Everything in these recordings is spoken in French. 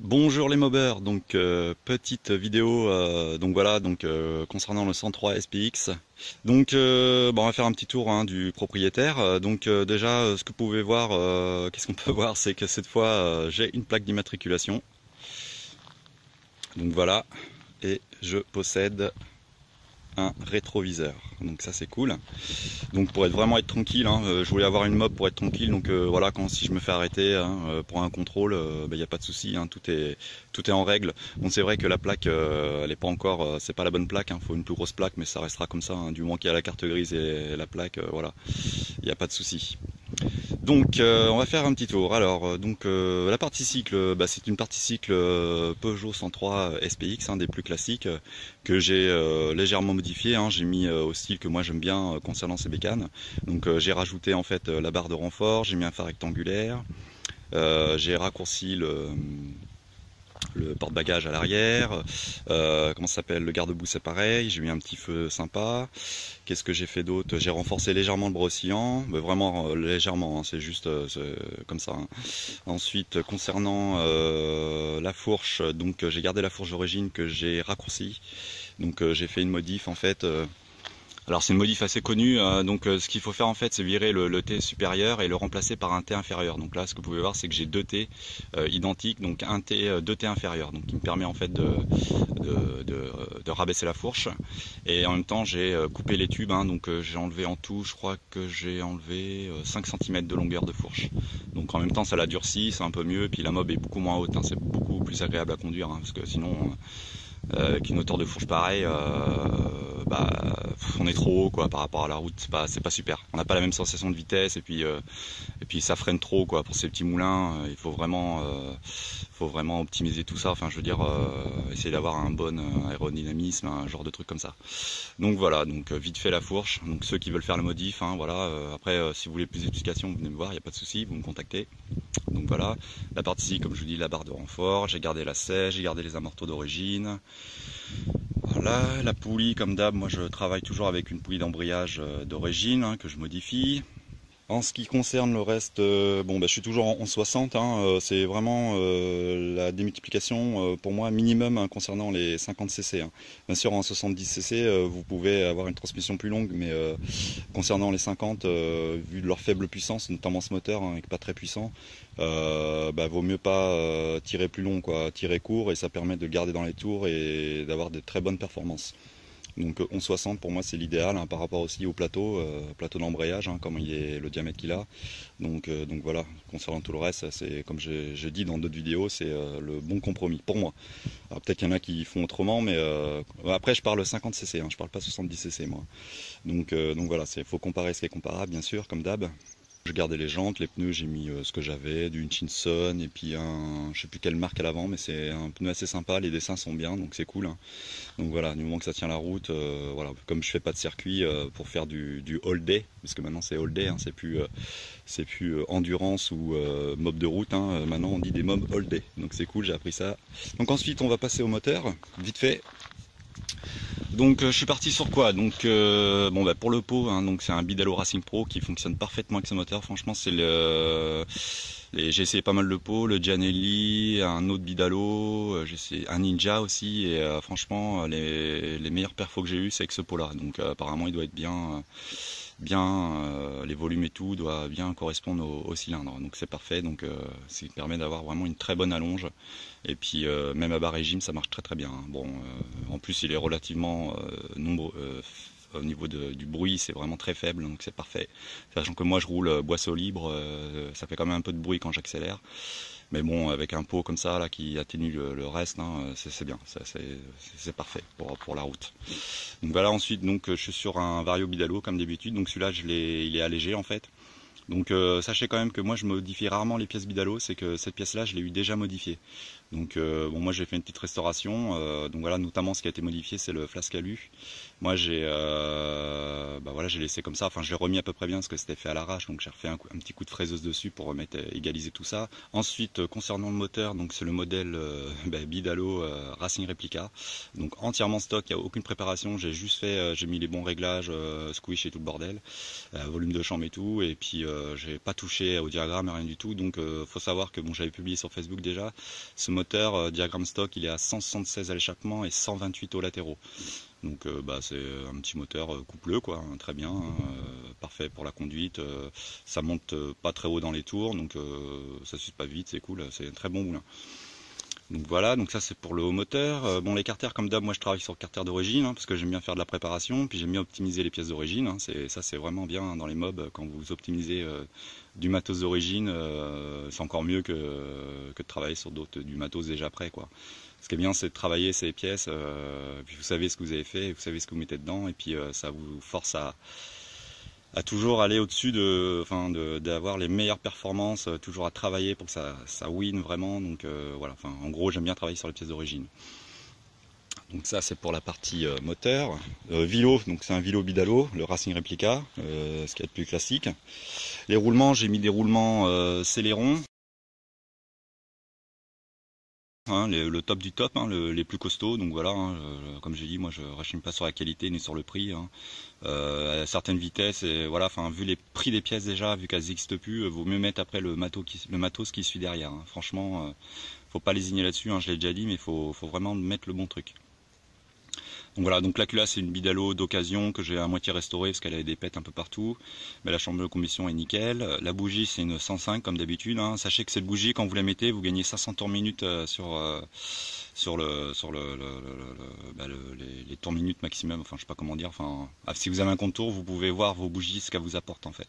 Bonjour les mobbers, donc petite vidéo donc voilà concernant le 103 SPX. On va faire un petit tour hein, du propriétaire. Déjà ce que vous pouvez voir, qu'est-ce qu'on peut voir, c'est que cette fois j'ai une plaque d'immatriculation. Donc voilà, et je possède un rétroviseur. Donc ça c'est cool. Donc pour être tranquille, hein, je voulais avoir une mob pour être tranquille. Voilà, quand si je me fais arrêter hein, pour un contrôle, il n'y a pas de souci, hein, tout est en règle. Bon c'est vrai que la plaque, elle est pas encore, c'est pas la bonne plaque. Faut une plus grosse plaque, mais ça restera comme ça. Du moment qu'il y a la carte grise et la plaque, voilà, il n'y a pas de souci. On va faire un petit tour. La partie cycle, c'est une partie cycle Peugeot 103 SPX, des plus classiques, que j'ai légèrement modifié. J'ai mis au style que moi j'aime bien concernant ces bécanes. J'ai rajouté en fait la barre de renfort, j'ai mis un phare rectangulaire, j'ai raccourci le porte-bagages à l'arrière. Comment ça s'appelle? Le garde-boue c'est pareil. J'ai mis un petit feu sympa. Qu'est-ce que j'ai fait d'autre? J'ai renforcé légèrement le bras oscillant, mais vraiment légèrement, hein, c'est juste comme ça. Ensuite, concernant la fourche, j'ai gardé la fourche d'origine que j'ai raccourcie. J'ai fait une modif en fait. Alors c'est une modif assez connue, ce qu'il faut faire en fait c'est virer le T supérieur et le remplacer par un T inférieur. Donc là ce que vous pouvez voir c'est que j'ai deux T identiques, donc un T, deux T inférieurs, donc qui me permet en fait de rabaisser la fourche. Et en même temps j'ai coupé les tubes, j'ai enlevé en tout, je crois que j'ai enlevé 5 cm de longueur de fourche. Donc en même temps ça la durcit, c'est un peu mieux, et puis la mob est beaucoup moins haute, c'est beaucoup plus agréable à conduire, parce que sinon avec une hauteur de fourche pareille, on est trop haut quoi par rapport à la route, c'est pas super. On n'a pas la même sensation de vitesse et puis ça freine trop quoi pour ces petits moulins. Il faut vraiment optimiser tout ça. Enfin, je veux dire, essayer d'avoir un bon aérodynamisme, un genre de truc comme ça. Donc voilà, vite fait la fourche. Donc ceux qui veulent faire la modif, hein, voilà. Après, si vous voulez plus d'explications, vous venez me voir, il n'y a pas de souci, vous me contactez. Donc voilà, la partie, comme je vous dis, la barre de renfort, j'ai gardé la sèche, j'ai gardé les amortos d'origine. Voilà, la poulie, comme d'hab, moi je travaille toujours avec une poulie d'embrayage d'origine que je modifie. En ce qui concerne le reste, je suis toujours en 1160. C'est vraiment la démultiplication pour moi minimum concernant les 50 cc. Bien sûr, en 70 cc, vous pouvez avoir une transmission plus longue, mais concernant les 50, vu de leur faible puissance, notamment ce moteur, qui n'est pas très puissant, vaut mieux pas tirer plus long, quoi, tirer court, et ça permet de le garder dans les tours et d'avoir de très bonnes performances. Donc 1160 pour moi c'est l'idéal par rapport aussi au plateau d'embrayage, comme il est le diamètre qu'il a. Donc voilà, concernant tout le reste, c'est comme je dis dans d'autres vidéos, c'est le bon compromis pour moi. Alors peut-être qu'il y en a qui font autrement, mais après je parle 50 cc, je parle pas 70 cc moi. Donc voilà, faut comparer ce qui est comparable bien sûr, comme d'hab. Je gardais les jantes, les pneus, j'ai mis ce que j'avais, du Hutchinson et puis je sais plus quelle marque à l'avant, mais c'est un pneu assez sympa, les dessins sont bien, donc c'est cool. Donc voilà, du moment que ça tient la route, voilà, comme je fais pas de circuit pour faire du all day, parce que maintenant c'est all day, c'est plus endurance ou mob de route, maintenant on dit des mobs all day, donc c'est cool, j'ai appris ça. Donc ensuite on va passer au moteur, vite fait. Je suis parti sur quoi? Pour le pot, c'est un Bidalo Racing Pro qui fonctionne parfaitement avec ce moteur. Franchement, j'ai essayé pas mal de pots, le Gianelli, un autre Bidalo, j'ai essayé un Ninja aussi, et franchement, les meilleurs perfos que j'ai eu c'est avec ce pot-là. Donc apparemment, il doit être les volumes et tout doit bien correspondre au cylindre, donc c'est parfait. Ce qui permet d'avoir vraiment une très bonne allonge, et puis même à bas régime ça marche très très bien. En plus il est relativement nombreux au niveau du bruit, c'est vraiment très faible, donc c'est parfait, sachant que moi je roule boisseau libre, ça fait quand même un peu de bruit quand j'accélère. Mais bon, avec un pot comme ça là qui atténue le reste, c'est bien, c'est parfait pour la route. Donc voilà, ensuite je suis sur un Vario Bidalo comme d'habitude. Donc celui-là il est allégé en fait. Sachez quand même que moi je modifie rarement les pièces Bidalo, c'est que cette pièce là je l'ai eu déjà modifiée. Moi j'ai fait une petite restauration, donc voilà, notamment ce qui a été modifié c'est le flasque alu. Moi j'ai laissé comme ça, enfin je l'ai remis à peu près bien parce que c'était fait à l'arrache, donc j'ai refait un petit coup de fraiseuse dessus pour égaliser tout ça. Ensuite concernant le moteur, donc c'est le modèle Bidalo Racing Replica, donc entièrement stock, il n'y a aucune préparation, j'ai juste fait, j'ai mis les bons réglages, squish et tout le bordel, volume de chambre et tout, et puis j'ai pas touché au diagramme, rien du tout. Donc faut savoir que j'avais publié sur Facebook déjà, ce moteur diagramme stock, il est à 176 à l'échappement et 128 aux latéraux. Donc c'est un petit moteur coupleux quoi, hein, très bien, hein, parfait pour la conduite, ça monte pas très haut dans les tours, donc ça s'use pas vite, c'est cool, c'est un très bon moulin. Donc voilà, donc ça c'est pour le haut moteur. Bon, les carters comme d'hab, moi je travaille sur le carter d'origine, hein, parce que j'aime bien faire de la préparation, puis j'aime bien optimiser les pièces d'origine, hein, ça c'est vraiment bien hein, dans les mobs, quand vous optimisez du matos d'origine, c'est encore mieux que de travailler sur du matos déjà prêt quoi. Ce qui est bien, c'est de travailler ces pièces, puis vous savez ce que vous avez fait, vous savez ce que vous mettez dedans, et puis ça vous force à toujours aller au-dessus d'avoir les meilleures performances, toujours à travailler pour que ça win vraiment. Donc voilà, en gros, j'aime bien travailler sur les pièces d'origine. Donc ça, c'est pour la partie moteur. Vilo, donc c'est un Vilo Bidalo, le Racing Replica, ce qui est le plus classique. Les roulements, j'ai mis des roulements Celeron. Hein, le top du top, hein, les plus costauds, donc voilà, hein, comme j'ai dit, moi je rachine pas sur la qualité ni sur le prix, hein. À certaines vitesses, et voilà, vu les prix des pièces déjà, vu qu'elles n'existent plus, vaut mieux mettre après le matos qui suit derrière, hein. Franchement, faut pas lésigner là-dessus, hein, je l'ai déjà dit, mais faut vraiment mettre le bon truc. Donc voilà, donc la culasse c'est une Bidalo d'occasion que j'ai à moitié restaurée parce qu'elle avait des pètes un peu partout. Mais la chambre de combustion est nickel. La bougie c'est une 105 comme d'habitude, hein. Sachez que cette bougie, quand vous la mettez, vous gagnez 500 tours minutes sur les tours minutes maximum. Enfin, je sais pas comment dire. Si vous avez un compte tour, vous pouvez voir vos bougies, ce qu'elles vous apportent en fait.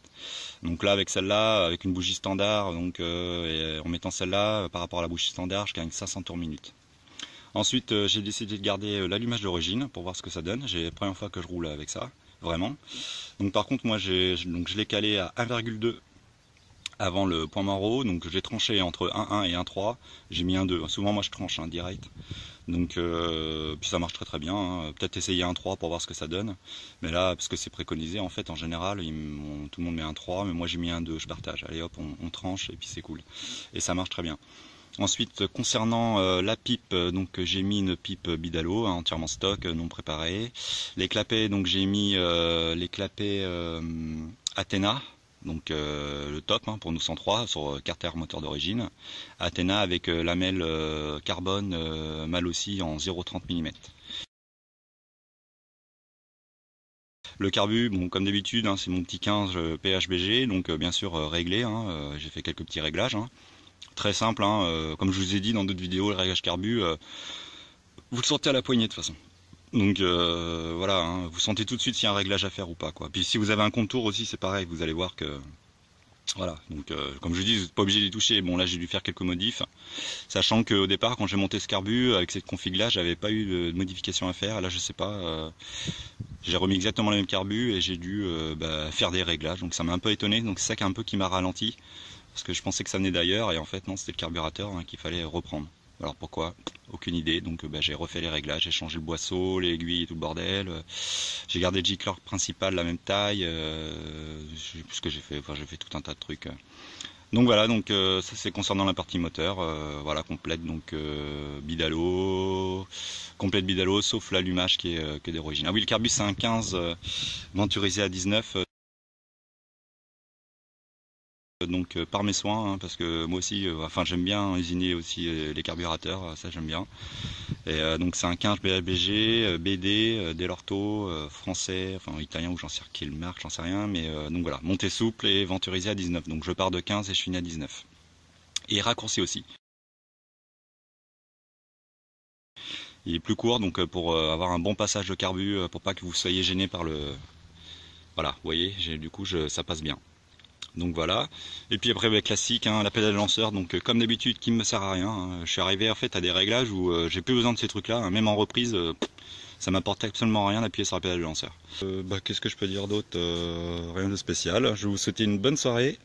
Donc là, avec celle-là, avec une bougie standard, donc et en mettant celle-là par rapport à la bougie standard, je gagne 500 tours minutes. Ensuite, j'ai décidé de garder l'allumage d'origine pour voir ce que ça donne. C'est la première fois que je roule avec ça, vraiment. Donc par contre, moi, je l'ai calé à 1,2 avant le point Marot. Donc j'ai tranché entre 1,1 et 1,3. J'ai mis 1,2. Souvent, moi, je tranche direct. Donc puis ça marche très très bien. Hein. Peut-être essayer 1,3 pour voir ce que ça donne. Mais là, parce que c'est préconisé, en fait, en général, tout le monde met 1,3, mais moi j'ai mis 1,2. Je partage. Allez hop, on tranche et puis c'est cool. Et ça marche très bien. Ensuite, concernant la pipe, donc j'ai mis une pipe Bidalo, hein, entièrement stock, non préparée. Les clapets, donc j'ai mis les clapets Athena, donc le top hein, pour nous 103 sur carter moteur d'origine. Athena avec lamelle carbone mal aussi en 0,30 mm. Le carbu, bon comme d'habitude, hein, c'est mon petit 15 PHBG, donc bien sûr réglé, hein, j'ai fait quelques petits réglages. Hein. Très simple, hein, comme je vous ai dit dans d'autres vidéos, le réglage carbu, vous le sentez à la poignée de toute façon. Donc voilà, hein, vous sentez tout de suite s'il y a un réglage à faire ou pas, quoi. Puis si vous avez un contour aussi, c'est pareil, vous allez voir que... Voilà, donc comme je dis, vous n'êtes pas obligé d'y toucher. Bon là j'ai dû faire quelques modifs, sachant qu'au départ quand j'ai monté ce carbu, avec cette config là, j'avais pas eu de modification à faire. Là je sais pas, j'ai remis exactement le même carbu et j'ai dû faire des réglages, donc ça m'a un peu étonné, donc c'est ça qui m'a ralenti. Parce que je pensais que ça venait d'ailleurs et en fait non, c'était le carburateur hein, qu'il fallait reprendre. Alors pourquoi? Aucune idée. Donc j'ai refait les réglages, j'ai changé le boisseau, les aiguilles et tout le bordel. J'ai gardé le G-Clock principal la même taille. Je sais plus ce que j'ai fait. Enfin j'ai fait tout un tas de trucs. Donc voilà, donc ça c'est concernant la partie moteur. Voilà, complète donc Bidalo, complète Bidalo sauf l'allumage qui est d'origine. Ah oui, le carbu c'est un 15 venturisé à 19. Donc par mes soins, hein, parce que moi aussi, j'aime bien usiner aussi les carburateurs, ça j'aime bien. Et donc c'est un 15 BABG, BD, Delorto, français, enfin italien ou j'en sais quelle marque, j'en sais rien, mais donc voilà, montée souple et venturisé à 19. Donc je pars de 15 et je finis à 19. Et raccourci aussi. Il est plus court, donc pour avoir un bon passage de carbu, pour pas que vous soyez gêné par le... Voilà, vous voyez, du coup ça passe bien. Donc voilà, et puis après classique, hein, la pédale lanceur, donc comme d'habitude qui me sert à rien, hein. Je suis arrivé en fait à des réglages où j'ai plus besoin de ces trucs là, hein. Même en reprise, ça m'apporte absolument rien d'appuyer sur la pédale de lanceur. Qu'est-ce que je peux dire d'autre? Rien de spécial, je vais vous souhaiter une bonne soirée.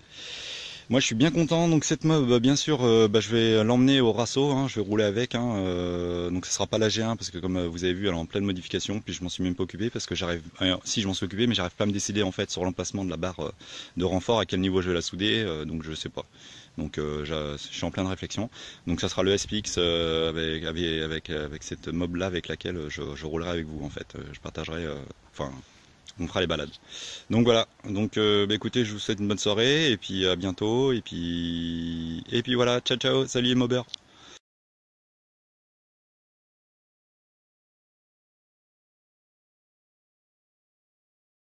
Moi je suis bien content, donc cette mob bien sûr je vais l'emmener au Rasso, hein, je vais rouler avec, hein, donc ce sera pas la G1 parce que comme vous avez vu elle est en pleine modification, puis je m'en suis même pas occupé parce que si je m'en suis occupé mais j'arrive pas à me décider en fait sur l'emplacement de la barre de renfort, à quel niveau je vais la souder, donc je sais pas. Donc je suis en pleine réflexion, donc ça sera le SPX avec cette mob là avec laquelle je roulerai avec vous en fait, je partagerai, on fera les balades. Donc voilà, donc écoutez, je vous souhaite une bonne soirée et puis à bientôt et puis voilà, ciao ciao, salut les mobbers.